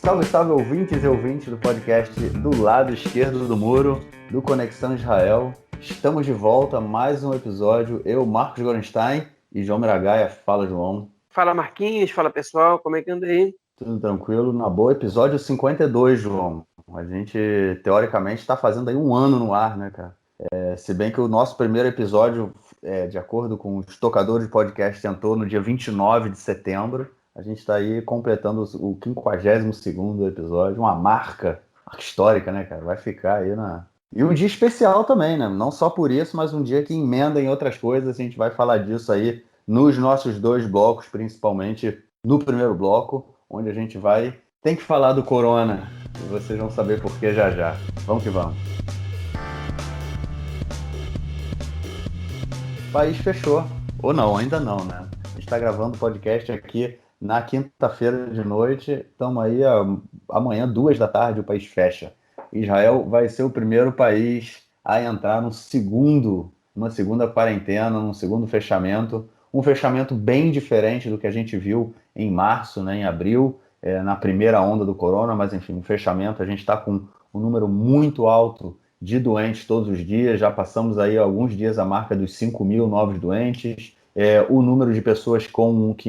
Salve, salve, ouvintes e ouvintes do podcast do lado esquerdo do muro, do Conexão Israel. Estamos de volta a mais um episódio. Eu, Marcos Gorenstein e João Miragaia. Fala, João. Fala, Marquinhos. Fala, pessoal. Como é que anda aí? Tudo tranquilo? Na boa, episódio 52, João. A gente, teoricamente, está fazendo aí um ano no ar, né, cara? Se bem que o nosso primeiro episódio, de acordo com os tocadores de podcast, entrou no dia 29 de setembro. A gente está aí completando o 52º episódio, uma marca histórica, né, cara? Vai ficar aí na... E um dia especial também, né? Não só por isso, mas um dia que emenda em outras coisas. A gente vai falar disso aí nos nossos dois blocos, principalmente no primeiro bloco, onde a gente tem que falar do Corona. E vocês vão saber por que já já. Vamos que vamos. O país fechou. Ou não, ainda não, né? A gente está gravando o podcast aqui na quinta-feira de noite. Estamos aí amanhã, 2 da tarde, o país fecha. Israel vai ser o primeiro país a entrar numa segunda quarentena, num segundo fechamento. Um fechamento bem diferente do que a gente viu em março, né, em abril, na primeira onda do corona, mas enfim, um fechamento. A gente está com um número muito alto de doentes todos os dias, já passamos aí alguns dias a marca dos 5 mil novos doentes. O número de pessoas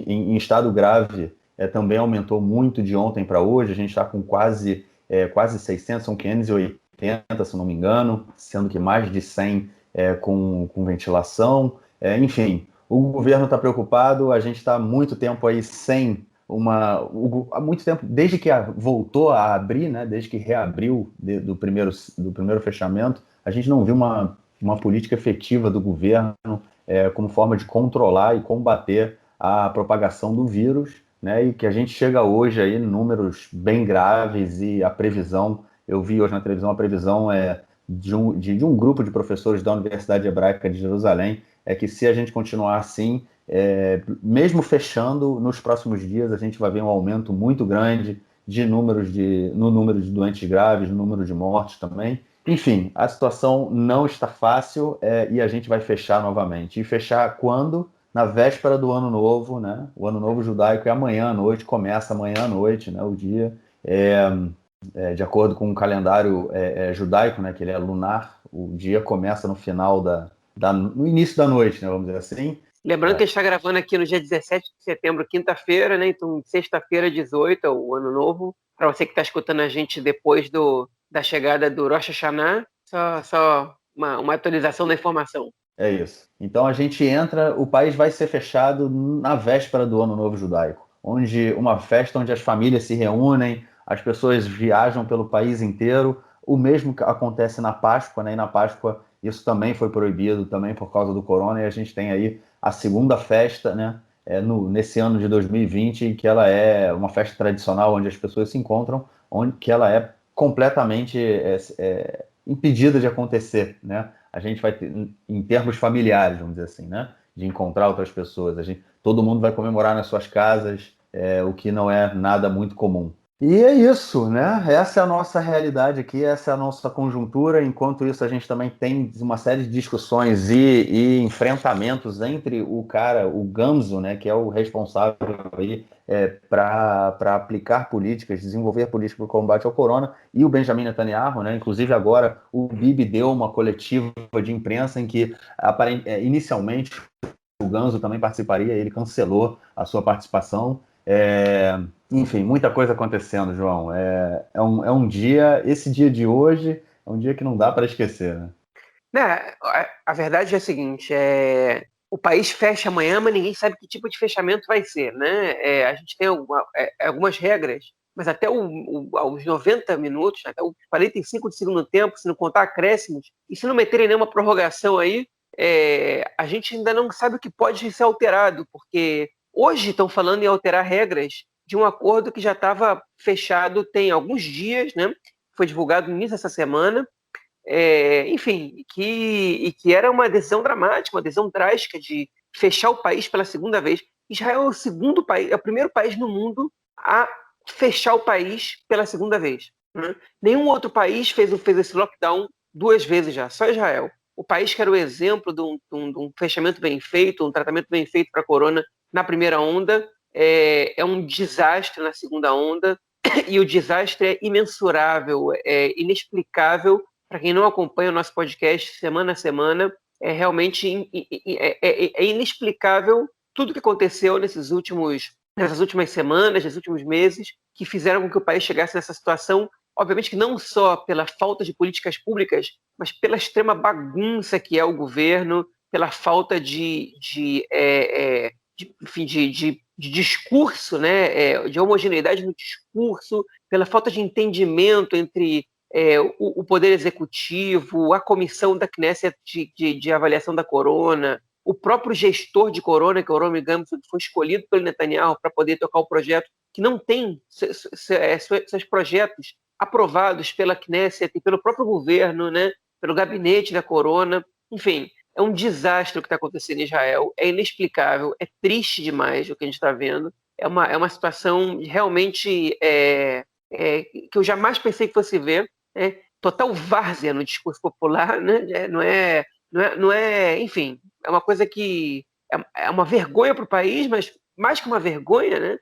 em estado grave também aumentou muito de ontem para hoje. A gente está com quase 600, são 580, se não me engano, sendo que mais de 100 com ventilação. Enfim, o governo está preocupado, a gente está há muito tempo aí há muito tempo, desde que voltou a abrir, né, desde que reabriu do primeiro fechamento, a gente não viu uma política efetiva do governo como forma de controlar e combater a propagação do vírus, né, e que a gente chega hoje aí em números bem graves e a previsão, eu vi hoje na televisão a previsão de um grupo de professores da Universidade Hebraica de Jerusalém, que se a gente continuar assim, mesmo fechando, nos próximos dias a gente vai ver um aumento muito grande no número de doentes graves, no número de mortes também. Enfim, a situação não está fácil e a gente vai fechar novamente. E fechar quando? Na véspera do Ano Novo, né? O Ano Novo judaico é amanhã à noite, começa amanhã à noite, né? O dia, de acordo com o calendário judaico, né? Que ele é lunar, o dia começa no final no início da noite, né? Vamos dizer assim. Lembrando que a gente está gravando aqui no dia 17 de setembro, quinta-feira, né? Então, sexta-feira, 18, é o Ano Novo. Para você que está escutando a gente depois da chegada do Rosh Hashanah, só uma atualização da informação. É isso. Então a gente entra, o país vai ser fechado na véspera do Ano Novo Judaico, uma festa onde as famílias se reúnem, as pessoas viajam pelo país inteiro. O mesmo acontece na Páscoa, né? E na Páscoa isso também foi proibido, também por causa do corona, e a gente tem aí a segunda festa, né? Nesse ano de 2020, que ela é uma festa tradicional onde as pessoas se encontram, que ela é completamente impedida de acontecer, né? A gente vai ter, em termos familiares, vamos dizer assim, né? De encontrar outras pessoas. Todo mundo vai comemorar nas suas casas, o que não é nada muito comum. E é isso, né? Essa é a nossa realidade aqui, essa é a nossa conjuntura. Enquanto isso, a gente também tem uma série de discussões e enfrentamentos entre o Gamzo, né, que é o responsável aí para aplicar políticas, desenvolver políticas para o combate ao corona, e o Benjamin Netanyahu, né? Inclusive agora o Bibi deu uma coletiva de imprensa em que inicialmente o Gamzo também participaria, ele cancelou a sua participação. Enfim, muita coisa acontecendo, João. É um dia, esse dia de hoje é um dia que não dá para esquecer, né? Né, a verdade é a seguinte, o país fecha amanhã, mas ninguém sabe que tipo de fechamento vai ser, né? A gente tem algumas regras, mas até aos 90 minutos, até os 45 de segundo tempo, se não contar acréscimos, e se não meterem nenhuma prorrogação aí, a gente ainda não sabe o que pode ser alterado, porque hoje estão falando em alterar regras de um acordo que já estava fechado tem alguns dias, né? Foi divulgado no início dessa semana, enfim, e que era uma decisão dramática, uma decisão drástica de fechar o país pela segunda vez. Israel é o segundo país, é o primeiro país no mundo a fechar o país pela segunda vez, né? Nenhum outro país fez esse lockdown 2 vezes já, só Israel. O país que era o exemplo de um fechamento bem feito, um tratamento bem feito para a corona na primeira onda, é um desastre na segunda onda. e o desastre é imensurável, é inexplicável. Para quem não acompanha o nosso podcast semana a semana, é realmente inexplicável tudo que aconteceu nessas últimas semanas, nesses últimos meses, que fizeram com que o país chegasse nessa situação. Obviamente que não só pela falta de políticas públicas, mas pela extrema bagunça que é o governo, pela falta enfim, de discurso, né, de homogeneidade no discurso, pela falta de entendimento entre o Poder Executivo, a comissão da Knesset de avaliação da Corona, o próprio gestor de Corona, que é o Rami Gamson, que foi escolhido pelo Netanyahu para poder tocar o projeto, que não tem seus projetos aprovados pela Knesset e pelo próprio governo, né, pelo gabinete da Corona. Enfim, é um desastre o que está acontecendo em Israel, é inexplicável, é triste demais o que a gente está vendo, é uma situação realmente que eu jamais pensei que fosse ver, total várzea no discurso popular, né? Não é, enfim, é uma coisa que é uma vergonha para o país, mas mais que uma vergonha, né?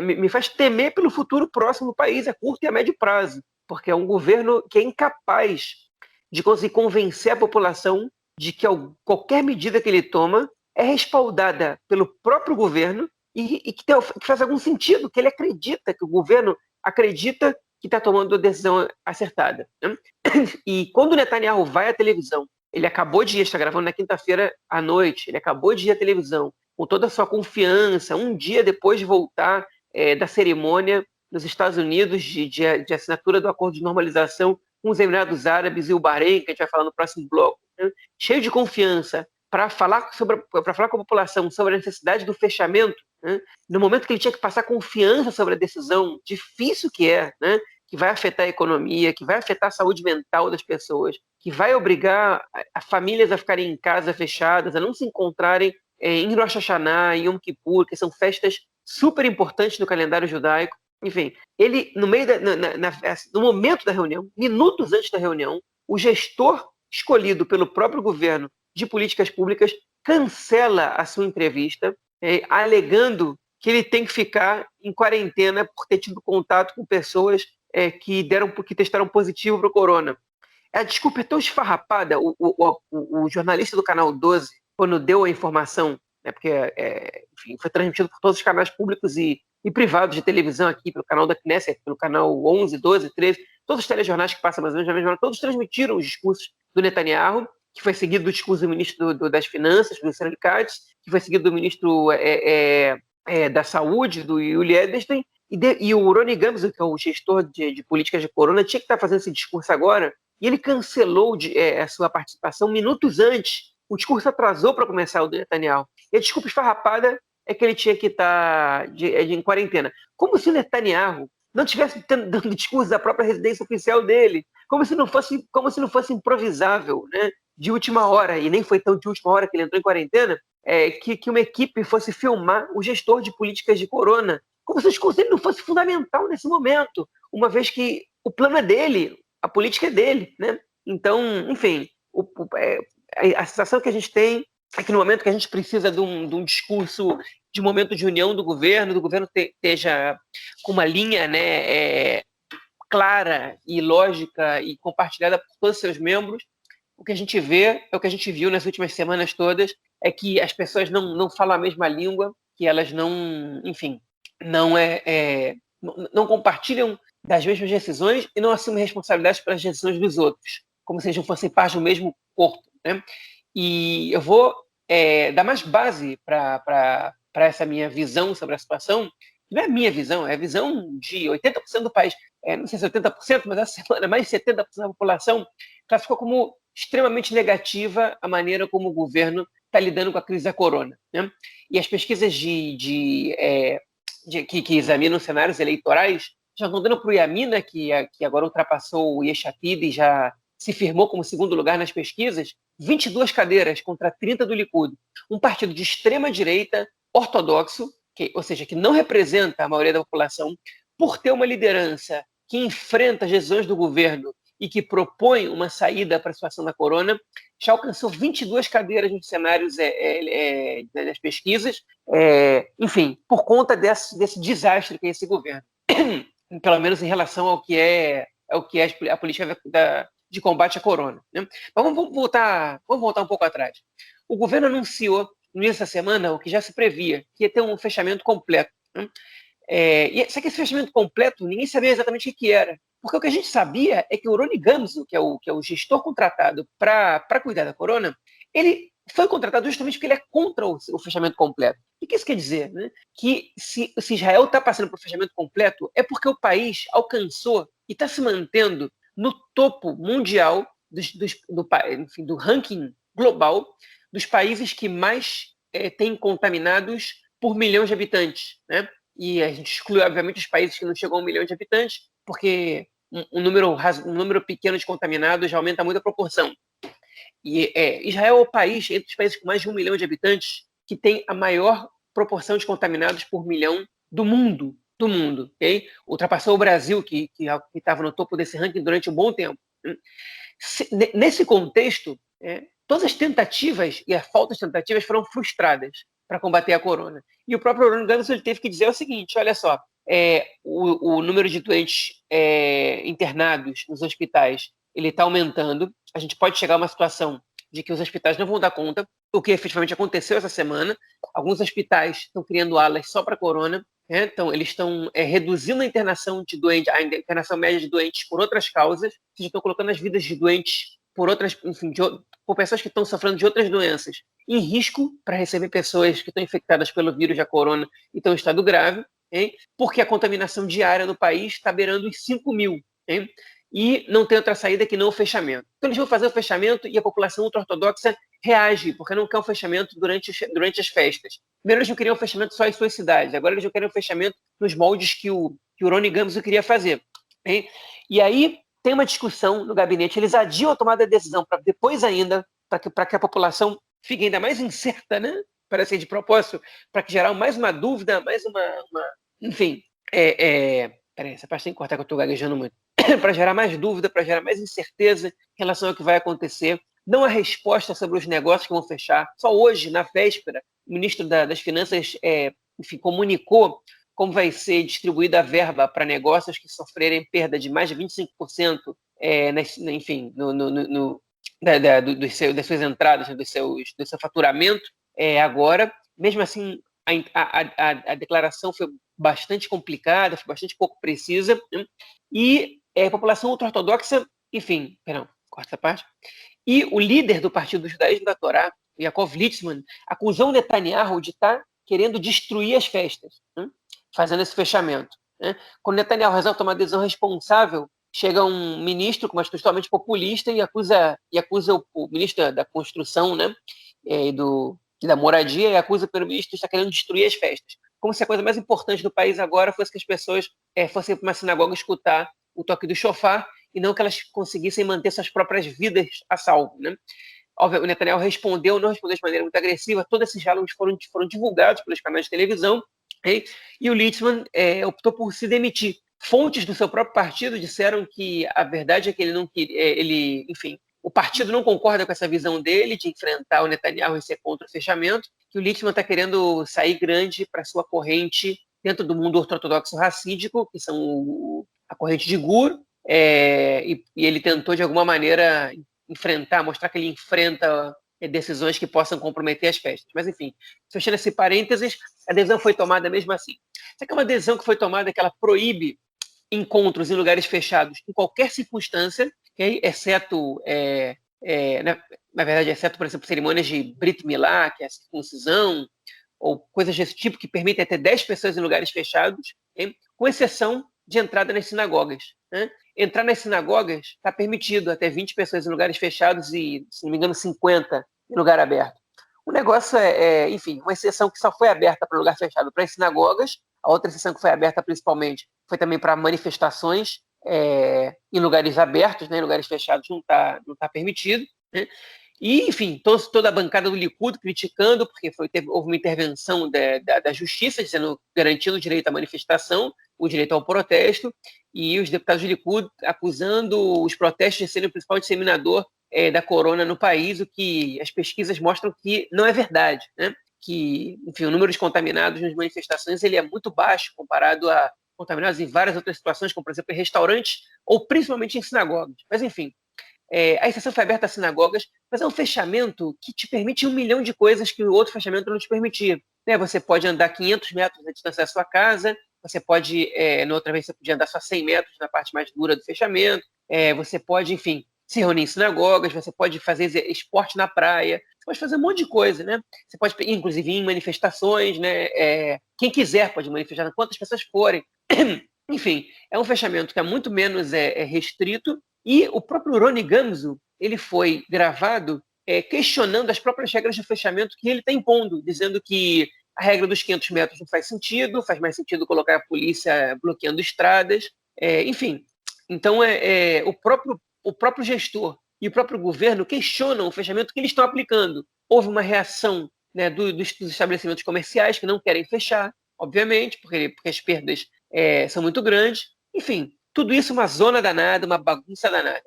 Me faz temer pelo futuro próximo do país, a curto e a médio prazo, porque é um governo que é incapaz de conseguir convencer a população de que qualquer medida que ele toma é respaldada pelo próprio governo e que faz algum sentido, que ele acredita, que o governo acredita que está tomando a decisão acertada. Né? E quando o Netanyahu vai à televisão, ele acabou de ir, está gravando na quinta-feira à noite, ele acabou de ir à televisão com toda a sua confiança, um dia depois de voltar da cerimônia nos Estados Unidos de assinatura do acordo de normalização com os Emirados Árabes e o Bahrein, que a gente vai falar no próximo bloco, né? Cheio de confiança para falar com a população sobre a necessidade do fechamento, né? No momento que ele tinha que passar confiança sobre a decisão difícil que é, né? Que vai afetar a economia, que vai afetar a saúde mental das pessoas, que vai obrigar a famílias a ficarem em casa fechadas, a não se encontrarem em Rosh Hashanah, em Yom Kippur, que são festas super importantes no calendário judaico. Enfim, ele, no momento da reunião, minutos antes da reunião, o gestor escolhido pelo próprio governo de políticas públicas cancela a sua entrevista, alegando que ele tem que ficar em quarentena por ter tido contato com pessoas que testaram positivo para o corona. A desculpa é tão esfarrapada. O jornalista do Canal 12, quando deu a informação, né, porque enfim, foi transmitido por todos os canais públicos e privados de televisão aqui, pelo canal da Knesset, pelo canal 11, 12, 13, todos os telejornais que passam mais ou menos na mesma hora, todos transmitiram os discursos do Netanyahu, que foi seguido do discurso do ministro das Finanças, do Israel Katz, que foi seguido do ministro da Saúde, do Yuli Edelstein, e o Roni Gamzo, que é o gestor de políticas de corona, tinha que estar fazendo esse discurso agora, e ele cancelou a sua participação minutos antes. O discurso atrasou para começar o do Netanyahu. E a desculpa esfarrapada é que ele tinha que estar em quarentena. Como se o Netanyahu não estivesse dando discurso da própria residência oficial dele, como se não fosse improvisável, né? De última hora, e nem foi tão de última hora que ele entrou em quarentena, que uma equipe fosse filmar o gestor de políticas de corona, como se o discurso dele não fosse fundamental nesse momento, uma vez que o plano é dele, a política é dele, né? Então, enfim, a sensação que a gente tem é que no momento que a gente precisa de um discurso de momento de união do governo esteja com uma linha, né, clara e lógica e compartilhada por todos os seus membros, o que a gente vê é o que a gente viu nas últimas semanas todas, é que as pessoas não falam a mesma língua, que elas enfim, não compartilham das mesmas decisões e não assumem responsabilidade pelas decisões dos outros, como se eles não fossem parte do mesmo corpo, né? E eu vou dar mais base para essa minha visão sobre a situação. Não é a minha visão, é a visão de 80% do país. Não sei se é 80%, mas essa semana mais de 70% da população classificou como extremamente negativa a maneira como o governo está lidando com a crise da corona, né? E as pesquisas que examinam cenários eleitorais já estão dando para o Yamina, que agora ultrapassou o Yesh Atid e já se firmou como segundo lugar nas pesquisas, 22 cadeiras contra 30 do Likud. Um partido de extrema-direita, ortodoxo, ou seja, que não representa a maioria da população, por ter uma liderança que enfrenta as decisões do governo e que propõe uma saída para a situação da corona, já alcançou 22 cadeiras nos cenários das pesquisas, enfim, por conta desse desastre que é esse governo. pelo menos em relação ao que é a política de combate à corona, né? Mas vamos voltar um pouco atrás. O governo anunciou nessa semana o que já se previa, que ia ter um fechamento completo, né? Só que esse fechamento completo, ninguém sabia exatamente o que era. Porque o que a gente sabia é que o Rony Gamzo, que é o gestor contratado para cuidar da corona, ele foi contratado justamente porque ele é contra o fechamento completo. O que isso quer dizer? Né? Que se Israel está passando por fechamento completo, é porque o país alcançou e está se mantendo no topo mundial do ranking global dos países que mais têm contaminados por milhão de habitantes, né? E a gente exclui, obviamente, os países que não chegam a 1 milhão de habitantes, porque um número pequeno de contaminados já aumenta muito a proporção. E Israel é o país, entre os países com mais de 1 milhão de habitantes, que tem a maior proporção de contaminados por milhão do mundo. Do mundo, okay? Ultrapassou o Brasil, que estava no topo desse ranking durante um bom tempo. Nesse contexto, todas as tentativas e a falta de tentativas foram frustradas para combater a corona. E o próprio Ron Gamso teve que dizer o seguinte: olha só, o número de doentes internados nos hospitais ele está aumentando. A gente pode chegar a uma situação de que os hospitais não vão dar conta, o que efetivamente aconteceu essa semana. Alguns hospitais estão criando alas só para corona. Então, eles estão reduzindo a internação de doentes, a internação média de doentes por outras causas, seja, estão colocando as vidas de doentes por outras, enfim, por pessoas que estão sofrendo de outras doenças em risco para receber pessoas que estão infectadas pelo vírus da corona e estão em estado grave, porque a contaminação diária no país está beirando os 5 mil. E não tem outra saída que não o fechamento. Então, eles vão fazer o fechamento e a população ultra-ortodoxa reage, porque não quer um fechamento durante as festas. Primeiro, eles não queriam um fechamento só em suas cidades, agora eles não querem um fechamento nos moldes que o Rony Gamzo queria fazer. E aí tem uma discussão no gabinete, eles adiam a tomada de decisão para depois ainda, para que a população fique ainda mais incerta, né? Parece de propósito, para que gerar mais uma dúvida, mais uma enfim, peraí, essa parte tem que cortar que eu estou gaguejando muito. Para gerar mais dúvida, para gerar mais incerteza em relação ao que vai acontecer. Não há resposta sobre os negócios que vão fechar. Só hoje, na véspera, o ministro das Finanças comunicou como vai ser distribuída a verba para negócios que sofrerem perda de mais de 25%, enfim, das suas entradas, do seu faturamento. Agora, mesmo assim, a declaração foi bastante complicada, foi bastante pouco precisa, né? E a população ultra-ortodoxa, enfim, corta essa parte. E o líder do Partido do Judaísmo da Torá, Yaakov Litzman, acusou o Netanyahu de estar querendo destruir as festas, né? Fazendo esse fechamento, né? Quando o Netanyahu resolve tomar uma decisão responsável, chega um ministro com uma atitude totalmente populista e acusa o ministro da Construção, né? E da moradia, e acusa o primeiro-ministro de estar querendo destruir as festas. Como se a coisa mais importante do país agora fosse que as pessoas fossem para uma sinagoga escutar o toque do shofar e não que elas conseguissem manter suas próprias vidas a salvo, né? O Netanyahu não respondeu de maneira muito agressiva, todos esses diálogos foram divulgados pelos canais de televisão, e o Litzman optou por se demitir. Fontes do seu próprio partido disseram que a verdade é que ele não queria, enfim, o partido não concorda com essa visão dele de enfrentar o Netanyahu e ser contra o fechamento, que o Litzman está querendo sair grande para sua corrente dentro do mundo ortodoxo racídico, que são a corrente de Gur, e ele tentou, de alguma maneira, mostrar que ele enfrenta decisões que possam comprometer as festas. Mas, enfim, fechando esse parênteses, a decisão foi tomada mesmo assim. Essa é uma decisão que foi tomada que ela proíbe encontros em lugares fechados em qualquer circunstância, exceto, na verdade, exceto, por exemplo, cerimônias de Brit Milá, que é a circuncisão, ou coisas desse tipo que permitem até 10 pessoas em lugares fechados, com exceção de entrada nas sinagogas, né? Entrar nas sinagogas está permitido até 20 pessoas em lugares fechados e, se não me engano, 50 em lugar aberto. O negócio enfim, uma exceção que só foi aberta para lugar fechado para as sinagogas, a outra exceção que foi aberta principalmente foi também para manifestações em lugares abertos, né? Em lugares fechados não tá permitido, né? E, enfim, toda a bancada do Likud criticando, porque houve uma intervenção da justiça, garantindo o direito à manifestação, o direito ao protesto, e os deputados do Likud acusando os protestos de serem o principal disseminador da corona no país, o que as pesquisas mostram que não é verdade, né? Que, enfim, o número de contaminados nas manifestações ele é muito baixo comparado contaminados em várias outras situações, como, por exemplo, em restaurantes ou principalmente em sinagogas. Mas, enfim, a exceção foi aberta às sinagogas, mas é um fechamento que te permite 1 milhão de coisas que o outro fechamento não te permitia. Né? Você pode andar 500 metros na distância da sua casa, você pode, na outra vez, você podia andar só 100 metros na parte mais dura do fechamento, você pode, enfim, se reunir em sinagogas, você pode fazer esporte na praia, você pode fazer um monte de coisa, né? Você pode, inclusive, ir em manifestações, né? Quem quiser pode manifestar, quantas pessoas forem. Enfim, é um fechamento que é muito menos restrito, e o próprio Rony Gamzo, ele foi gravado questionando as próprias regras de fechamento que ele está impondo, dizendo que a regra dos 500 metros não faz sentido, faz mais sentido colocar a polícia bloqueando estradas, enfim. Então, o próprio gestor e o próprio governo questionam o fechamento que eles estão aplicando. Houve uma reação, né, dos estabelecimentos comerciais que não querem fechar, obviamente, porque as perdas são muito grandes. Enfim, tudo isso uma zona danada, uma bagunça danada.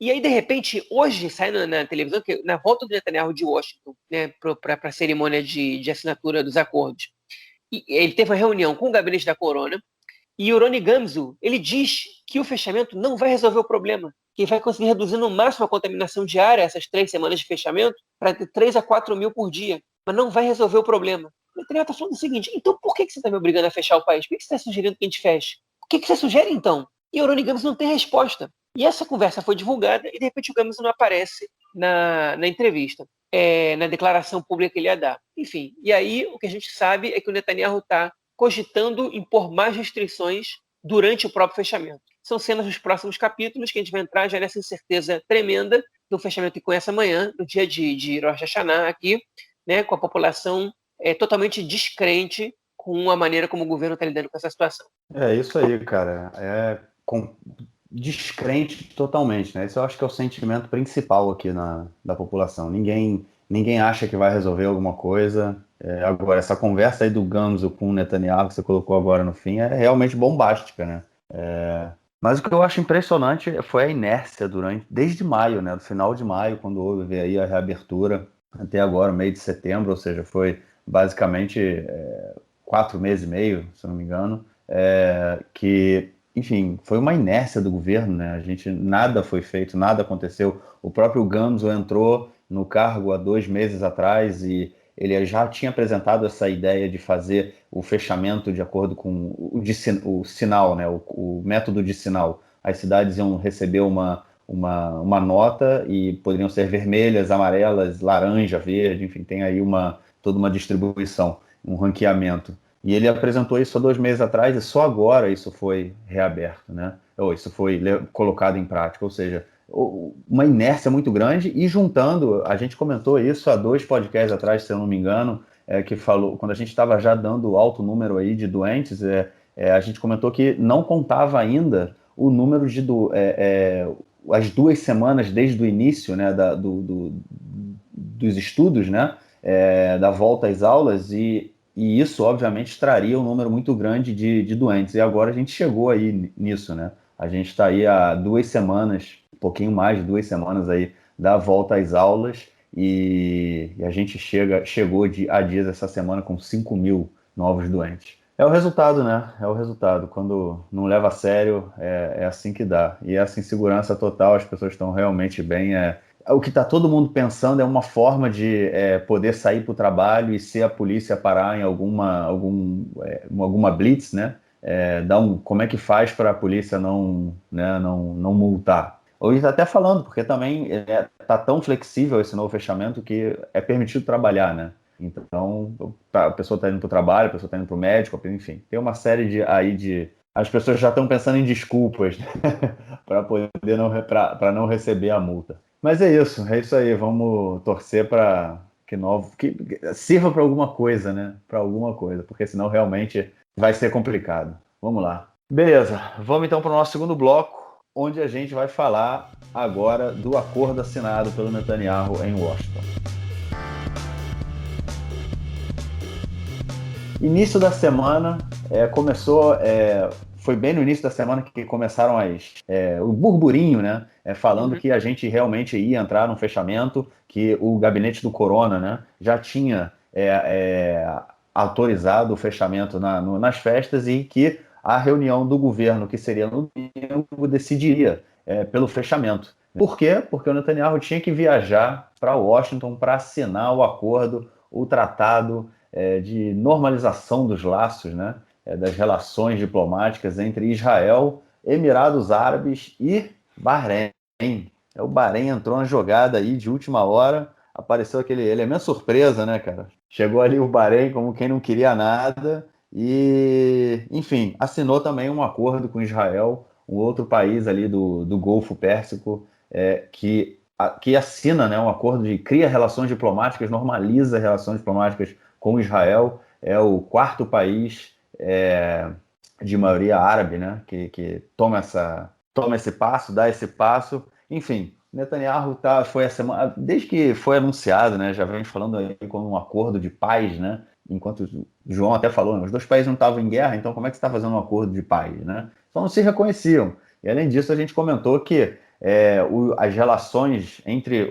E aí, de repente, hoje sai na televisão que na volta do Netanyahu de Washington, né, para a cerimônia de assinatura dos acordos, e ele teve uma reunião com o gabinete da Corona, e o Rony Gamzo, ele diz que o fechamento não vai resolver o problema, que vai conseguir reduzir no máximo a contaminação diária, essas 3 semanas de fechamento, para 3 a 4 mil por dia, mas não vai resolver o problema. O Netanyahu está falando o seguinte: então por que você está me obrigando a fechar o país? Por que você está sugerindo que a gente feche? O que você sugere então? E o Rony Gamzo não tem resposta. E essa conversa foi divulgada e de repente o Gamzo não aparece na entrevista, na declaração pública que ele ia dar. Enfim, e aí o que a gente sabe é que o Netanyahu está cogitando impor mais restrições durante o próprio fechamento. São cenas dos próximos capítulos que a gente vai entrar já nessa incerteza tremenda do fechamento que começa amanhã, no dia de Rosh Hashanah aqui, né, com a população totalmente descrente com a maneira como o governo está lidando com essa situação. É isso aí, cara. Descrente totalmente, né? Esse eu acho que é o sentimento principal aqui da população. Ninguém acha que vai resolver alguma coisa. Agora, essa conversa aí do Gamzo com o Netanyahu que você colocou agora no fim é realmente bombástica, né? Mas o que eu acho impressionante foi a inércia desde maio, né? Do final de maio, quando houve aí a reabertura, até agora, meio de setembro, ou seja, foi basicamente 4 meses e meio, se eu não me engano, que, enfim, foi uma inércia do governo, né? Nada foi feito, nada aconteceu. O próprio Gamzo entrou no cargo há 2 meses atrás e ele já tinha apresentado essa ideia de fazer o fechamento de acordo com o sinal, né? O método de sinal. As cidades iam receber uma nota e poderiam ser vermelhas, amarelas, laranja, verde, enfim, tem aí toda uma distribuição, um ranqueamento. E ele apresentou isso há 2 meses atrás e só agora isso foi reaberto, né? Ou isso foi colocado em prática, ou seja, uma inércia muito grande. E juntando, a gente comentou isso há 2 podcasts atrás, se eu não me engano, que falou, quando a gente estava já dando alto número aí de doentes, a gente comentou que não contava ainda o número de as 2 semanas desde o início, né, dos estudos, né, da volta às aulas, e isso, obviamente, traria um número muito grande de doentes. E agora a gente chegou aí nisso, né? A gente está aí há 2 semanas, um pouquinho mais de 2 semanas aí da volta às aulas, e a gente chegou há dias essa semana com 5 mil novos doentes. É o resultado, né? É o resultado. Quando não leva a sério, é assim que dá. E essa insegurança total, as pessoas estão realmente bem. O que está todo mundo pensando é uma forma de poder sair para o trabalho e se a polícia parar em alguma blitz, né? Como é que faz para a polícia não multar? Ou está até falando, porque também está tão flexível esse novo fechamento que é permitido trabalhar, né? Então, a pessoa está indo para o trabalho, a pessoa está indo para o médico, enfim. Tem uma série as pessoas já estão pensando em desculpas, né? para não receber a multa. Mas é isso aí. Vamos torcer para que sirva para alguma coisa, né? Para alguma coisa, porque senão realmente vai ser complicado. Vamos lá. Beleza, vamos então para o nosso segundo bloco, onde a gente vai falar agora do acordo assinado pelo Netanyahu em Washington. Início da semana, foi bem no início da semana que começaram o burburinho, né? Falando que a gente realmente ia entrar num fechamento, que o gabinete do Corona, né, já tinha autorizado o fechamento nas festas e que a reunião do governo, que seria no domingo, decidiria pelo fechamento. Por quê? Porque o Netanyahu tinha que viajar para Washington para assinar o acordo, o tratado de normalização dos laços, né, das relações diplomáticas entre Israel, Emirados Árabes e Bahrein. O Bahrein entrou na jogada aí de última hora, apareceu aquele elemento surpresa, né, cara? Chegou ali o Bahrein como quem não queria nada e, enfim, assinou também um acordo com Israel, um outro país ali do Golfo Pérsico, que assina, né, um acordo de cria relações diplomáticas, normaliza relações diplomáticas com Israel. É o quarto país de maioria árabe, né, que toma esse passo, dá esse passo. Enfim, Netanyahu foi a semana, desde que foi anunciado, né, já vem falando aí como um acordo de paz, né, enquanto o João até falou, né, os dois países não estavam em guerra, então como é que você está fazendo um acordo de paz, né? Só não se reconheciam. E além disso, a gente comentou que as relações entre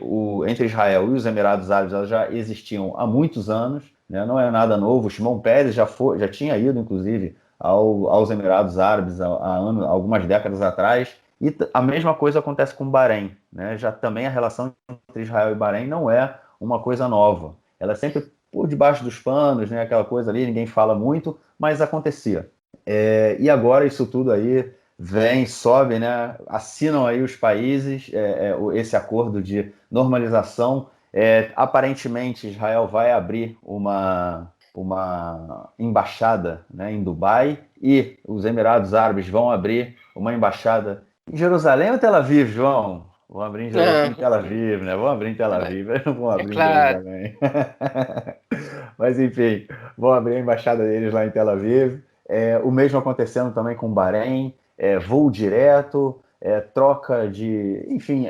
Israel e os Emirados Árabes elas já existiam há muitos anos, né? Não é nada novo. O Shimon Peres já tinha ido, inclusive, aos Emirados Árabes há algumas décadas atrás. E a mesma coisa acontece com o Bahrein, né? Já também a relação entre Israel e Bahrein não é uma coisa nova. Ela é sempre por debaixo dos panos, né? Aquela coisa ali, ninguém fala muito, mas acontecia. E agora isso tudo aí vem, sobe, né? Assinam aí os países esse acordo de normalização. Aparentemente, Israel vai abrir uma embaixada, né, em Dubai e os Emirados Árabes vão abrir uma embaixada em Jerusalém ou Tel Aviv, João? Vão abrir em Tel Aviv, né? Vão abrir em Tel Aviv, não vão É abrir em claro. Jerusalém. Mas enfim, vão abrir a embaixada deles lá em Tel Aviv. O mesmo acontecendo também com o Bahrein, voo direto, troca de, enfim,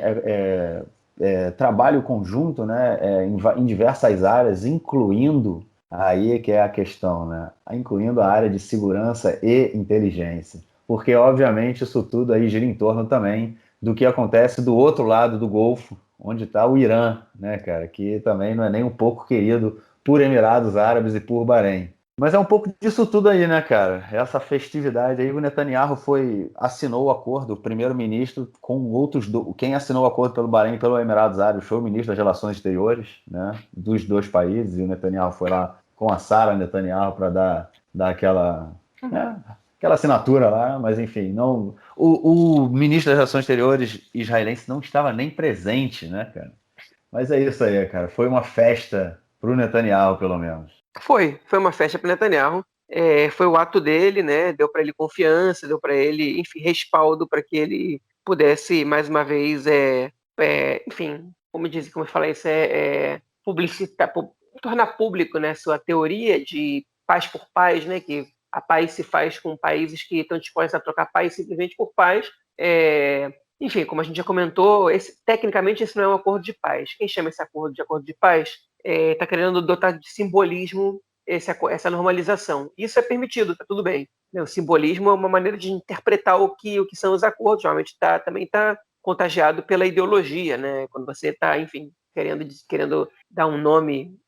trabalho conjunto, né, em diversas áreas, incluindo aí que é a questão, né, incluindo a área de segurança e inteligência, porque obviamente isso tudo aí gira em torno também do que acontece do outro lado do Golfo, onde está o Irã, né, cara, que também não é nem um pouco querido por Emirados Árabes e por Bahrein. Mas é um pouco disso tudo aí, né, cara? Essa festividade aí, o Netanyahu assinou o acordo, o primeiro-ministro, com outros. Quem assinou o acordo pelo Bahrein e pelo Emirados Árabes foi o ministro das Relações Exteriores, né, dos dois países, e o Netanyahu foi lá com a Sara Netanyahu para dar aquela assinatura lá, mas enfim, não. O ministro das Relações Exteriores israelense não estava nem presente, né, cara? Mas é isso aí, cara. Foi uma festa pro Netanyahu, pelo menos. Foi uma festa para Netanyahu. Foi o ato dele, né? Deu para ele confiança, deu para ele, enfim, respaldo para que ele pudesse mais uma vez, enfim, como eu falei, isso publicitar, tornar público, né, sua teoria de paz por paz, né? Que a paz se faz com países que estão dispostos a trocar paz simplesmente por paz. Enfim, como a gente já comentou, tecnicamente esse não é um acordo de paz. Quem chama esse acordo de paz está querendo dotar de simbolismo essa normalização. Isso é permitido, está tudo bem. O simbolismo é uma maneira de interpretar o que são os acordos. Normalmente também está contagiado pela ideologia, né? Quando você está, enfim, querendo dar um nome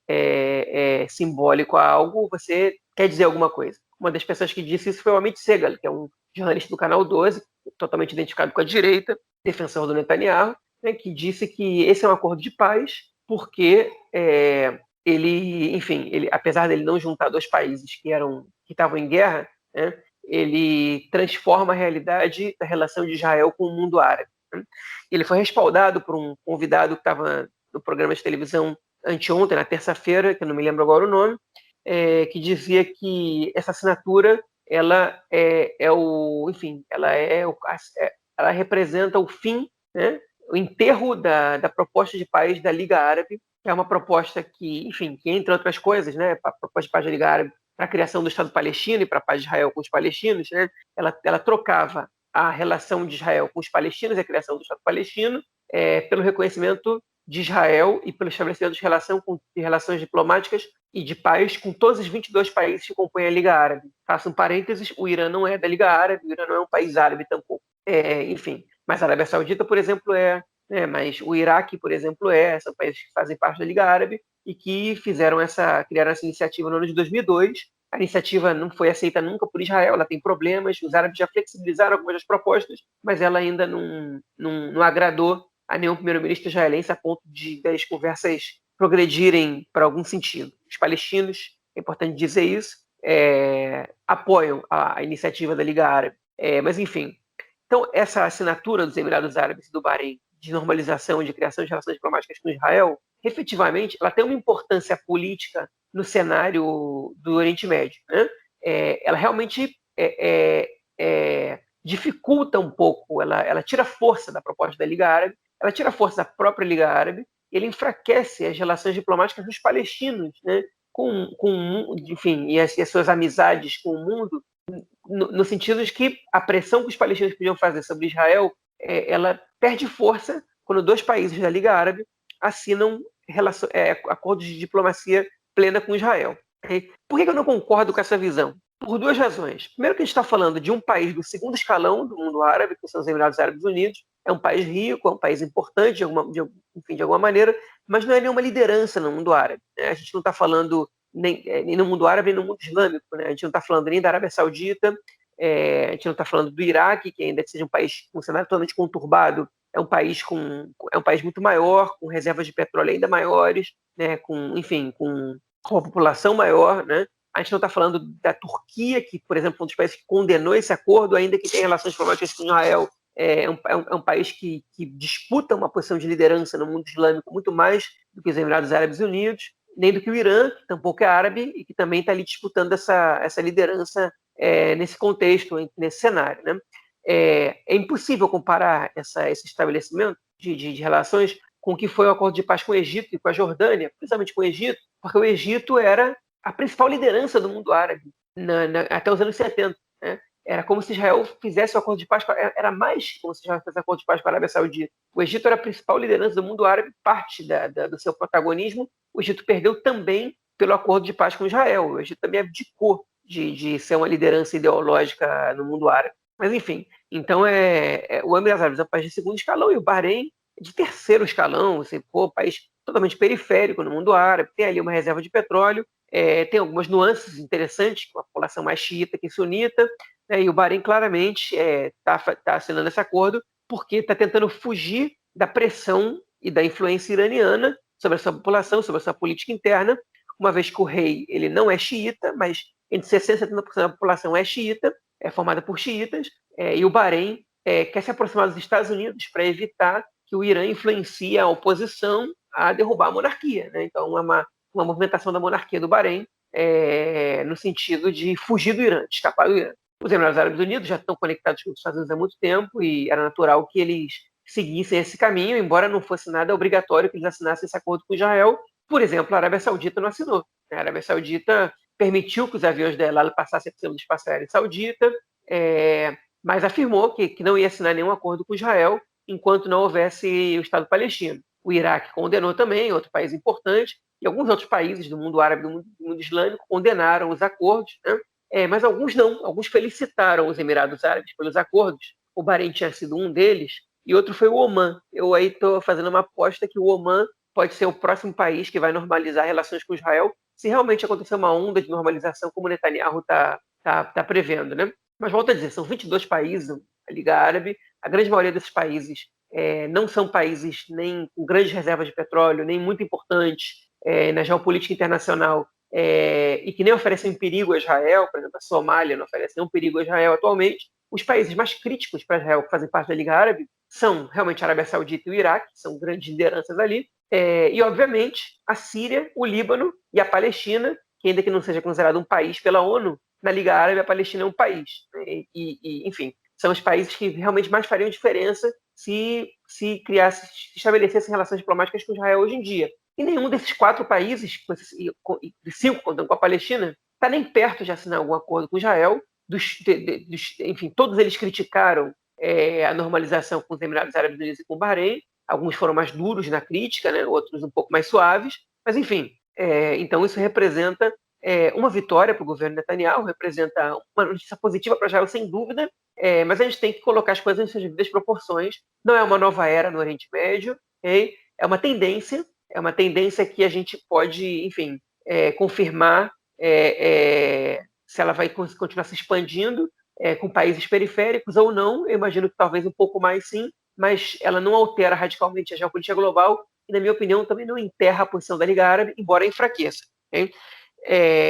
simbólico a algo, você quer dizer alguma coisa. Uma das pessoas que disse isso foi o Amit Segal, que é um jornalista do Canal 12, totalmente identificado com a direita, defensor do Netanyahu, né, que disse que esse é um acordo de paz porque ele, enfim, apesar dele não juntar dois países que estavam em guerra, né, ele transforma a realidade da relação de Israel com o mundo árabe. Né? Ele foi respaldado por um convidado que estava no programa de televisão anteontem, na terça-feira, que eu não me lembro agora o nome, que dizia que essa assinatura ela enfim, ela representa o fim, né, o enterro da proposta de paz da Liga Árabe, que é uma proposta que, enfim, que entre outras coisas, né, a proposta de paz da Liga Árabe para a criação do Estado palestino e para a paz de Israel com os palestinos, né, ela trocava a relação de Israel com os palestinos e a criação do Estado palestino pelo reconhecimento de Israel e pelo estabelecimento de relações diplomáticas e de paz com todos os 22 países que compõem a Liga Árabe. Faço um parênteses, o Irã não é da Liga Árabe, o Irã não é um país árabe tampouco. Enfim, mas a Arábia Saudita, por exemplo, mas o Iraque, por exemplo, são países que fazem parte da Liga Árabe, e que criaram essa iniciativa no ano de 2002. A iniciativa não foi aceita nunca por Israel, ela tem problemas, os árabes já flexibilizaram algumas das propostas, mas ela ainda não agradou a nenhum primeiro-ministro israelense a ponto das conversas progredirem para algum sentido. Os palestinos, é importante dizer isso, apoiam a iniciativa da Liga Árabe. Mas, enfim, então essa assinatura dos Emirados Árabes e do Bahrein de normalização, de criação de relações diplomáticas com Israel, efetivamente, ela tem uma importância política no cenário do Oriente Médio. Né? Ela realmente dificulta um pouco, ela tira força da proposta da Liga Árabe, ela tira força da própria Liga Árabe, e ele enfraquece as relações diplomáticas dos palestinos, né? Enfim, e as suas amizades com o mundo, no sentido de que a pressão que os palestinos podiam fazer sobre Israel, ela perde força quando dois países da Liga Árabe assinam acordos de diplomacia plena com Israel. Por que eu não concordo com essa visão? Por duas razões. Primeiro que a gente está falando de um país do segundo escalão do mundo árabe, que são os Emirados Árabes Unidos. É um país rico, é um país importante de alguma maneira, mas não é nenhuma liderança no mundo árabe. Né? A gente não está falando nem no mundo árabe, nem no mundo islâmico. Né? A gente não está falando nem da Arábia Saudita, a gente não está falando do Iraque, que ainda que seja um país com um cenário totalmente conturbado, é um país muito maior, com reservas de petróleo ainda maiores, né? com uma população maior, né? A gente não está falando da Turquia, que, por exemplo, foi um dos países que condenou esse acordo, ainda que tenha relações diplomáticas com Israel. É um país que disputa uma posição de liderança no mundo islâmico muito mais do que os Emirados Árabes Unidos, nem do que o Irã, que tampouco é árabe e que também está ali disputando essa liderança nesse contexto, nesse cenário. Né? É impossível comparar esse estabelecimento de relações com o que foi o acordo de paz com o Egito e com a Jordânia, principalmente com o Egito, porque o Egito era a principal liderança do mundo árabe até os anos 70. Né? Era como se Israel fizesse o acordo de paz, era mais como se Israel fizesse o acordo de paz com a Arábia Saudita. O Egito era a principal liderança do mundo árabe, parte do seu protagonismo. O Egito perdeu também pelo acordo de paz com Israel. O Egito também abdicou de ser uma liderança ideológica no mundo árabe. Mas, enfim, então o Emirados Árabes é um país de segundo escalão e o Bahrein é de terceiro escalão, um país totalmente periférico no mundo árabe, tem ali uma reserva de petróleo, tem algumas nuances interessantes, com a população mais xiita que sunita, né, e o Bahrein claramente está assinando esse acordo porque está tentando fugir da pressão e da influência iraniana sobre a sua população, sobre a sua política interna, uma vez que o rei ele não é xiita, mas entre 60% e 70% da população é xiita, é formada por xiitas, e o Bahrein quer se aproximar dos Estados Unidos para evitar que o Irã influencie a oposição a derrubar a monarquia. Né? Então, é uma movimentação da monarquia do Bahrein no sentido de fugir do Irã, de escapar do Irã. Os Emirados Árabes Unidos já estão conectados com os Estados Unidos há muito tempo e era natural que eles seguissem esse caminho, embora não fosse nada obrigatório que eles assinassem esse acordo com Israel. Por exemplo, a Arábia Saudita não assinou. A Arábia Saudita permitiu que os aviões da El Al passassem pelo espaço aéreo saudita, mas afirmou que não ia assinar nenhum acordo com Israel enquanto não houvesse o Estado palestino. O Iraque condenou também, outro país importante, e alguns outros países do mundo árabe, do mundo islâmico, condenaram os acordos, né? Mas alguns não, alguns felicitaram os Emirados Árabes pelos acordos. O Bahrein tinha sido um deles, e outro foi o Omã. Eu aí estou fazendo uma aposta que o Omã pode ser o próximo país que vai normalizar relações com Israel, se realmente acontecer uma onda de normalização como o Netanyahu está prevendo. Né? Mas volto a dizer, são 22 países, a Liga Árabe, a grande maioria desses países não são países nem com grandes reservas de petróleo, nem muito importantes na geopolítica internacional, e que nem oferecem perigo a Israel. Por exemplo, a Somália não oferece nenhum perigo a Israel atualmente. Os países mais críticos para Israel, que fazem parte da Liga Árabe, são realmente a Arábia Saudita e o Iraque, que são grandes lideranças ali, e, obviamente, a Síria, o Líbano e a Palestina, que ainda que não seja considerado um país pela ONU, na Liga Árabe a Palestina é um país. Né? Enfim, são os países que realmente mais fariam diferença se estabelecessem relações diplomáticas com Israel hoje em dia. E nenhum desses 4 países, de 5 contando com a Palestina, está nem perto de assinar algum acordo com Israel. Enfim, todos eles criticaram a normalização com os Emirados Árabes Unidos e com o Bahrein. Alguns foram mais duros na crítica, né? Outros um pouco mais suaves. Mas, enfim, então isso representa uma vitória para o governo Netanyahu, representa uma notícia positiva para Israel, sem dúvida, mas a gente tem que colocar as coisas em suas devidas proporções. Não é uma nova era no Oriente Médio, okay? É uma tendência, é uma tendência que a gente pode, enfim, confirmar se ela vai continuar se expandindo com países periféricos ou não. Eu imagino que talvez um pouco mais sim, mas ela não altera radicalmente a geopolítica global e, na minha opinião, também não enterra a posição da Liga Árabe, embora enfraqueça. Okay?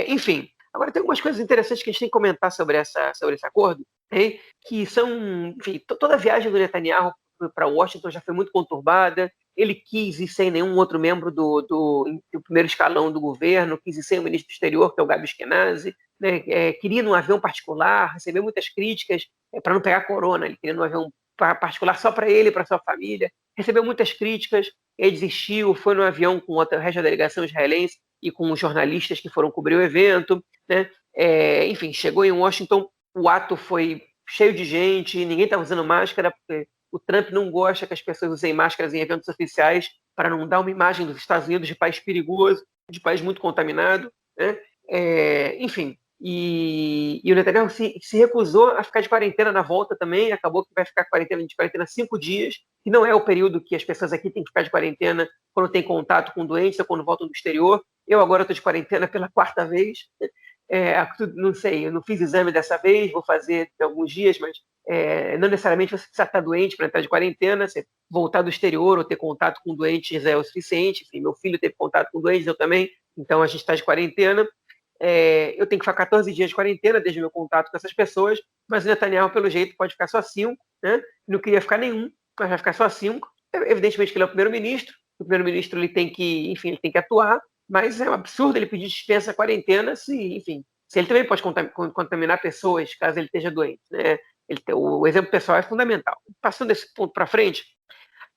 Enfim, agora tem algumas coisas interessantes que a gente tem que comentar sobre esse acordo, okay? Que são, enfim, toda a viagem do Netanyahu para Washington já foi muito conturbada. Ele quis ir sem nenhum outro membro do primeiro escalão do governo, quis ir sem o ministro do exterior, que é o Gabi Ashkenazi, né? Queria num avião particular, recebeu muitas críticas para não pegar corona, ele queria num avião particular só para ele e para sua família, recebeu muitas críticas, ele desistiu, foi no avião com o resto da delegação israelense e com os jornalistas que foram cobrir o evento, né? Enfim, chegou em Washington, o ato foi cheio de gente, ninguém estava usando máscara, porque o Trump não gosta que as pessoas usem máscaras em eventos oficiais para não dar uma imagem dos Estados Unidos de país perigoso, de país muito contaminado, né? Enfim, e o Netanyahu se recusou a ficar de quarentena na volta também, acabou que vai ficar de quarentena 5 dias, que não é o período que as pessoas aqui têm que ficar de quarentena quando tem contato com doentes ou quando voltam do exterior. Eu agora estou de quarentena pela 4ª vez. Não sei, eu não fiz exame dessa vez, vou fazer em alguns dias, mas não necessariamente você precisa estar doente para entrar de quarentena. Você voltar do exterior ou ter contato com doentes é o suficiente. Enfim, meu filho teve contato com doentes, eu também, então a gente está de quarentena. Eu tenho que ficar 14 dias de quarentena desde o meu contato com essas pessoas, mas o Netanyahu, pelo jeito, pode ficar só 5, né? Não queria ficar nenhum, mas vai ficar só 5. Evidentemente que ele é o primeiro-ministro, o primeiro-ministro ele tem que atuar, mas é um absurdo ele pedir dispensa quarentena se ele também pode contaminar pessoas caso ele esteja doente, né? O exemplo pessoal é fundamental. Passando desse ponto para frente,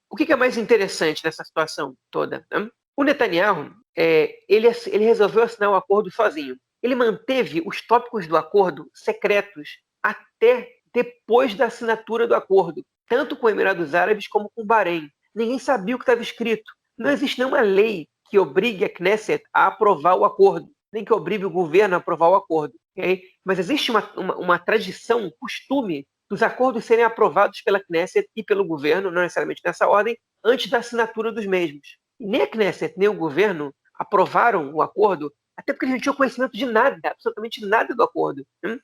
o que é mais interessante nessa situação toda? Né? O Netanyahu, ele resolveu assinar o acordo sozinho. Ele manteve os tópicos do acordo secretos até depois da assinatura do acordo, tanto com os Emirados Árabes como com o Bahrein. Ninguém sabia o que estava escrito. Não existe nenhuma lei que obrigue a Knesset a aprovar o acordo, nem que obrigue o governo a aprovar o acordo. Okay? Mas existe uma tradição, um costume dos acordos serem aprovados pela Knesset e pelo governo, não necessariamente nessa ordem, antes da assinatura dos mesmos. E nem a Knesset, nem o governo aprovaram o acordo, até porque eles não tinham conhecimento de nada, absolutamente nada do acordo. Né?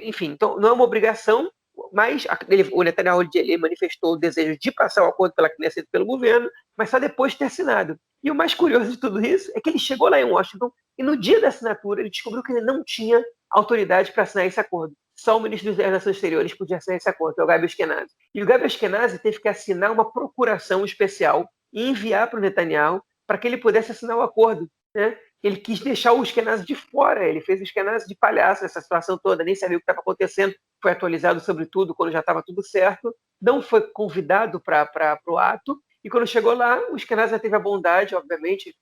Enfim, então não é uma obrigação, mas o Netanyahu ele manifestou o desejo de passar o acordo pela Knesset e pelo governo, mas só depois de ter assinado. E o mais curioso de tudo isso é que ele chegou lá em Washington e no dia da assinatura ele descobriu que ele não tinha autoridade para assinar esse acordo. Só o ministro das Relações Exteriores podia assinar esse acordo, que é o Gabi Ashkenazi. E o Gabi Ashkenazi teve que assinar uma procuração especial e enviar para o Netanyahu para que ele pudesse assinar o acordo. Né? Ele quis deixar o Ashkenazi de fora, ele fez o Ashkenazi de palhaço nessa situação toda, nem sabia o que estava acontecendo, foi atualizado sobre tudo quando já estava tudo certo, não foi convidado para o ato, e quando chegou lá, o Ashkenazi já teve a bondade, obviamente,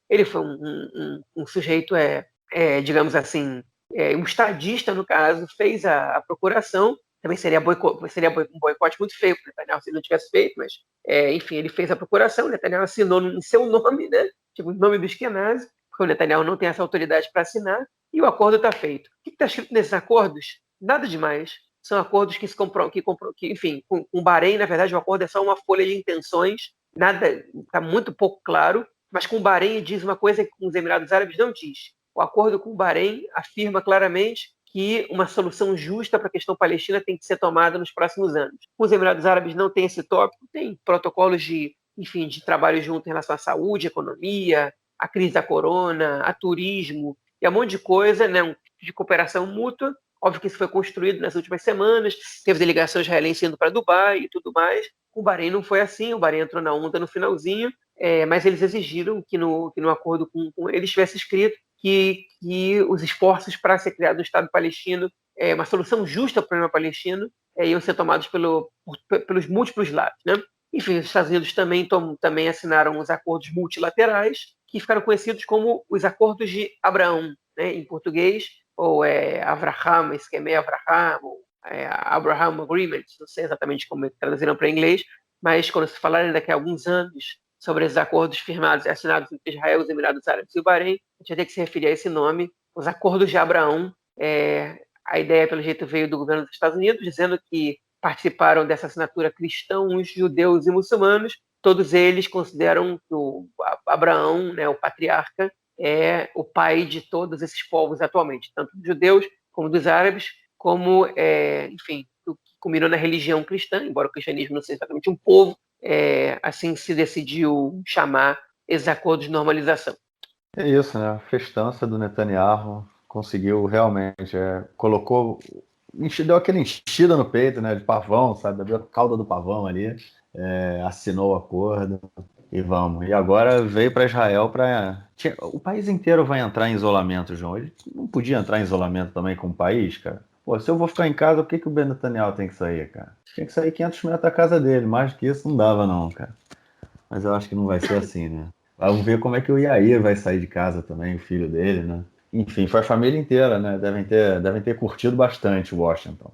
ele foi um sujeito, digamos assim, um estadista, no caso, fez a procuração. Também seria um boicote muito feio para o Netanyahu se ele não tivesse feito, mas, enfim, ele fez a procuração, o Netanyahu assinou em seu nome, né? Tipo, o nome do Ashkenazi, porque o Netanyahu não tem essa autoridade para assinar, e o acordo está feito. O que está escrito nesses acordos? Nada demais. São acordos que enfim, com o Bahrein, na verdade, o acordo é só uma folha de intenções, nada, está muito pouco claro, mas com o Bahrein diz uma coisa que com os Emirados Árabes não diz. O acordo com o Bahrein afirma claramente que uma solução justa para a questão palestina tem que ser tomada nos próximos anos. Os Emirados Árabes não têm esse tópico, tem protocolos de trabalho junto em relação à saúde, economia, a crise da corona, a turismo, e um monte de coisa, né, de cooperação mútua. Óbvio que isso foi construído nas últimas semanas, teve delegação israelense indo para Dubai e tudo mais. O Bahrein não foi assim, o Bahrein entrou na onda no finalzinho, mas eles exigiram que no acordo com eles tivesse escrito que os esforços para ser criado um Estado palestino, uma solução justa para o problema palestino, iam ser tomados pelos múltiplos lados. Né? Enfim, os Estados Unidos também assinaram os acordos multilaterais, que ficaram conhecidos como os Acordos de Abraão, né, em português, ou Abraham, Esquemei Abraham, ou Abraham Agreement, não sei exatamente como traduziram para inglês, mas quando se falarem daqui a alguns anos sobre esses acordos firmados e assinados entre Israel, os Emirados Árabes e o Bahrein, a gente vai ter que se referir a esse nome, os Acordos de Abraão. A ideia, pelo jeito, veio do governo dos Estados Unidos, dizendo que participaram dessa assinatura cristãos, judeus e muçulmanos, todos eles consideram que o Abraão, né, o patriarca, é o pai de todos esses povos atualmente, tanto dos judeus como dos árabes, como, enfim, o que culminou na religião cristã, embora o cristianismo não seja exatamente um povo, assim se decidiu chamar esses acordos de normalização. É isso, né? A festança do Netanyahu conseguiu realmente, colocou, deu aquele enchida no peito, né? De pavão, sabe? Abriu a cauda do pavão ali, assinou o acordo e vamos. E agora veio para Israel para. O país inteiro vai entrar em isolamento, João. Ele não podia entrar em isolamento também com o país, cara. Pô, se eu vou ficar em casa, por que o Ben Netanyahu tem que sair, cara? Tinha que sair 500 metros da casa dele, mais do que isso não dava, não, cara. Mas eu acho que não vai ser assim, né? Vamos ver como é que o Yair vai sair de casa também, o filho dele, né? Enfim, foi a família inteira, né? Devem ter curtido bastante Washington.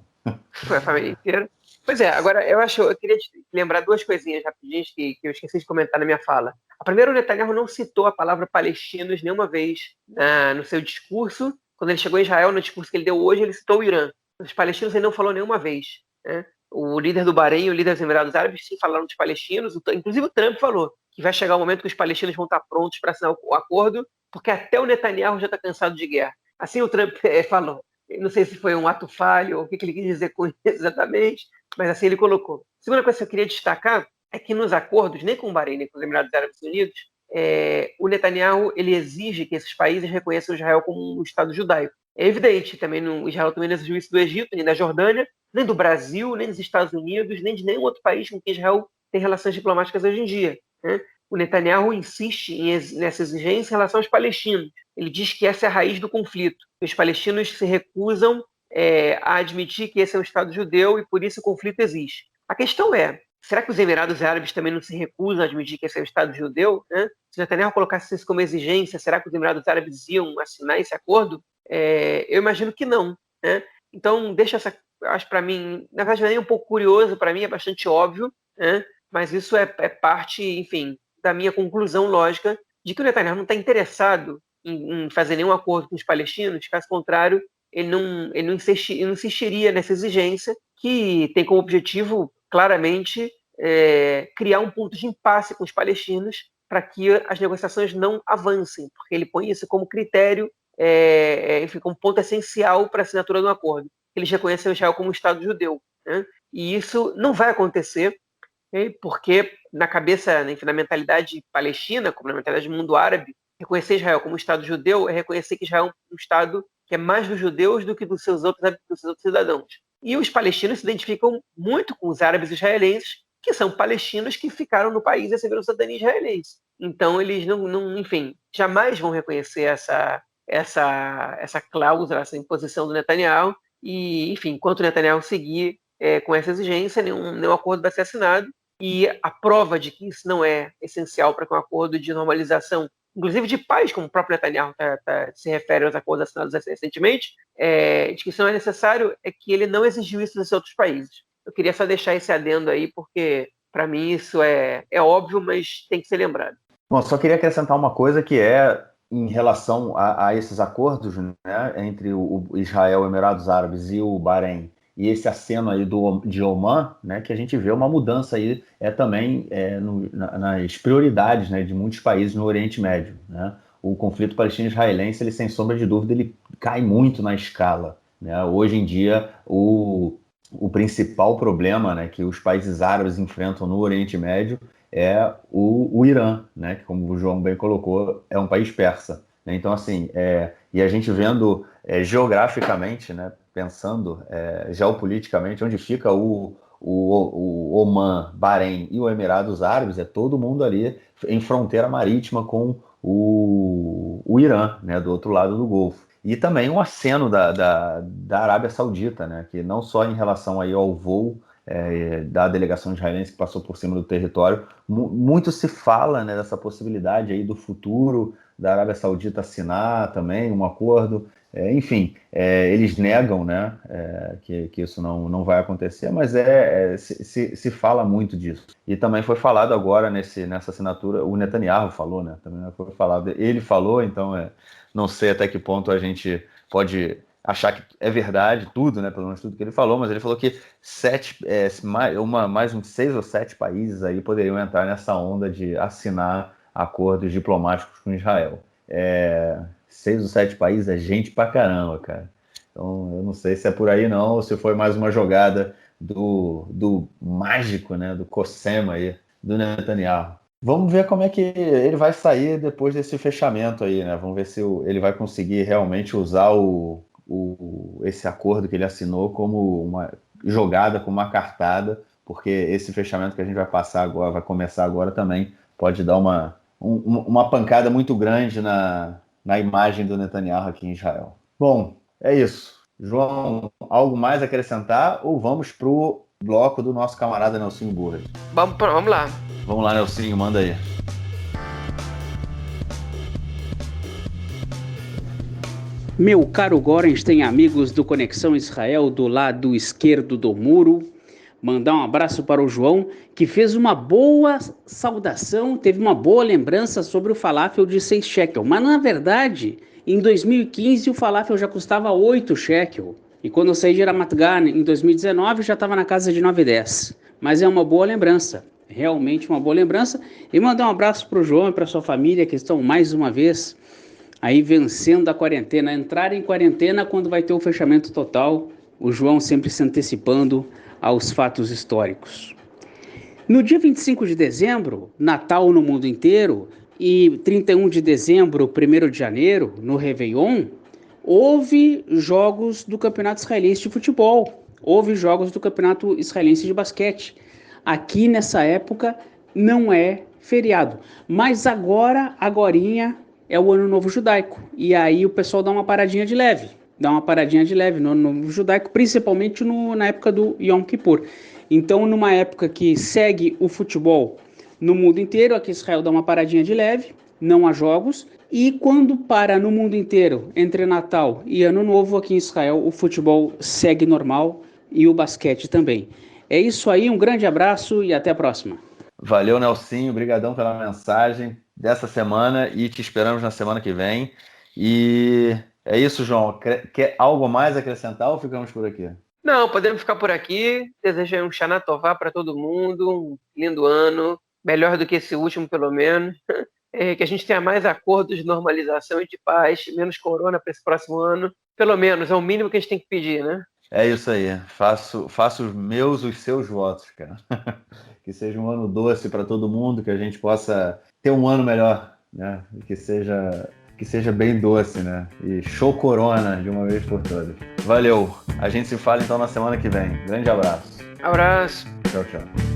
Foi a família inteira. Pois é, agora eu queria te lembrar duas coisinhas rapidinhas que eu esqueci de comentar na minha fala. A primeira, o Netanyahu não citou a palavra palestinos nenhuma vez no seu discurso. Quando ele chegou em Israel, no discurso que ele deu hoje, ele citou o Irã. Os palestinos ele não falou nenhuma vez, né? O líder do Bahrein e o líder dos Emirados Árabes sim falaram dos palestinos. Inclusive o Trump falou que vai chegar o momento que os palestinos vão estar prontos para assinar o acordo, porque até o Netanyahu já está cansado de guerra. Assim o Trump falou. Não sei se foi um ato falho ou o que ele quis dizer com isso exatamente, mas assim ele colocou. Segunda coisa que eu queria destacar é que nos acordos, nem com o Bahrein, nem com os Emirados Árabes Unidos, o Netanyahu ele exige que esses países reconheçam Israel como um Estado judaico. É evidente, Israel também não exigiu isso do Egito, nem da Jordânia, nem do Brasil, nem dos Estados Unidos, nem de nenhum outro país com quem Israel tem relações diplomáticas hoje em dia, né? O Netanyahu insiste nessa exigência em relação aos palestinos. Ele diz que essa é a raiz do conflito. Que os palestinos se recusam a admitir que esse é um Estado judeu e por isso o conflito existe. A questão é, será que os Emirados Árabes também não se recusam a admitir que esse é um Estado judeu? Né? Se Netanyahu colocasse isso como exigência, será que os Emirados Árabes iam assinar esse acordo? Eu imagino que não. Né? Então, acho para mim, na verdade, não é nem um pouco curioso, para mim é bastante óbvio, né? Mas isso é parte, enfim, da minha conclusão lógica de que o Netanyahu não está interessado em fazer nenhum acordo com os palestinos, caso contrário, ele não insistiria nessa exigência, que tem como objetivo, claramente, criar um ponto de impasse com os palestinos para que as negociações não avancem, porque ele põe isso como critério, enfim, como ponto essencial para a assinatura do acordo. Eles reconhecem Israel como um Estado judeu. Né? E isso não vai acontecer, porque na cabeça, enfim, na mentalidade palestina, como na mentalidade do mundo árabe, reconhecer Israel como um Estado judeu é reconhecer que Israel é um Estado que é mais dos judeus do que dos seus outros cidadãos. E os palestinos se identificam muito com os árabes israelenses, que são palestinos que ficaram no país e receberam cidadania israelense. Então, eles enfim, jamais vão reconhecer essa cláusula, essa imposição do Netanyahu. E, enfim, enquanto o Netanyahu seguir com essa exigência, nenhum acordo vai ser assinado. E a prova de que isso não é essencial para que um acordo de normalização, inclusive de paz, como o próprio Netanyahu se refere aos acordos assinados recentemente, de que isso não é necessário, é que ele não exigiu isso dos outros países. Eu queria só deixar esse adendo aí, porque para mim isso é óbvio, mas tem que ser lembrado. Bom, só queria acrescentar uma coisa que em relação a esses acordos, né, entre o Israel, Emirados Árabes e o Bahrein, e esse aceno aí de Oman, né, que a gente vê uma mudança aí também nas prioridades, né, de muitos países no Oriente Médio. Né? O conflito palestino-israelense, ele sem sombra de dúvida, ele cai muito na escala. Né? Hoje em dia, o principal problema, né, que os países árabes enfrentam no Oriente Médio é o Irã, né, que como o João bem colocou, é um país persa. Né? Então, assim, e a gente vendo geograficamente, né, pensando geopoliticamente, onde fica o Omã, Bahrein e o Emirados Árabes, é todo mundo ali em fronteira marítima com o Irã, né, do outro lado do Golfo. E também um aceno da Arábia Saudita, né, que não só em relação aí ao voo da delegação israelense que passou por cima do território, muito se fala, né, dessa possibilidade aí do futuro da Arábia Saudita assinar também um acordo. Enfim, eles negam, né, que isso não vai acontecer, mas se fala muito disso. E também foi falado agora nessa assinatura, o Netanyahu falou, né, também foi falado, ele falou, então não sei até que ponto a gente pode achar que é verdade tudo, né? Pelo menos tudo que ele falou, mas ele falou que mais uns 6 ou 7 países aí poderiam entrar nessa onda de assinar acordos diplomáticos com Israel. 6 ou 7 países é gente pra caramba, cara. Então, eu não sei se é por aí não, ou se foi mais uma jogada do mágico, né? Do Cossema aí, do Netanyahu. Vamos ver como é que ele vai sair depois desse fechamento aí, né? Vamos ver se ele vai conseguir realmente usar esse acordo que ele assinou como uma jogada, como uma cartada, porque esse fechamento que a gente vai passar agora, vai começar agora também, pode dar uma pancada muito grande na imagem do Netanyahu aqui em Israel. Bom, é isso. João, algo mais a acrescentar ou vamos pro bloco do nosso camarada Nelsinho Burras? Vamos lá. Vamos lá, Nelsinho, manda aí. Meu caro Gorenstein, amigos do Conexão Israel do lado esquerdo do muro, mandar um abraço para o João, que fez uma boa saudação, teve uma boa lembrança sobre o falafel de 6 shekel, mas na verdade, em 2015 o falafel já custava 8 shekel, e quando eu saí de Ramat Gan em 2019 já estava na casa de 9,10, mas é uma boa lembrança, realmente uma boa lembrança, e mandar um abraço para o João e para sua família, que estão mais uma vez aí vencendo a quarentena, entrar em quarentena quando vai ter o fechamento total, o João sempre se antecipando aos fatos históricos. No dia 25 de dezembro, Natal no mundo inteiro, e 31 de dezembro, 1º de janeiro, no Réveillon, houve jogos do Campeonato Israelense de Futebol, houve jogos do Campeonato Israelense de Basquete. Aqui nessa época não é feriado, mas agorinha, é o Ano Novo Judaico, e aí o pessoal dá uma paradinha de leve no Ano Novo Judaico, principalmente na época do Yom Kippur. Então, numa época que segue o futebol no mundo inteiro, aqui em Israel dá uma paradinha de leve, não há jogos, e quando para no mundo inteiro, entre Natal e Ano Novo, aqui em Israel, o futebol segue normal e o basquete também. É isso aí, um grande abraço e até a próxima. Valeu, Nelsinho, obrigadão pela mensagem dessa semana e te esperamos na semana que vem. E é isso, João. Quer algo mais acrescentar ou ficamos por aqui? Não, podemos ficar por aqui. Desejo um Shana Tová para todo mundo, um lindo ano, melhor do que esse último, pelo menos. Que a gente tenha mais acordos de normalização e de paz, menos corona para esse próximo ano. Pelo menos, é o mínimo que a gente tem que pedir, né? É isso aí. Faço os seus votos, cara. Que seja um ano doce para todo mundo, que a gente possa ter um ano melhor, né? Que seja bem doce, né? E show corona de uma vez por todas. Valeu. A gente se fala então na semana que vem. Grande abraço. Abraço. Tchau, tchau.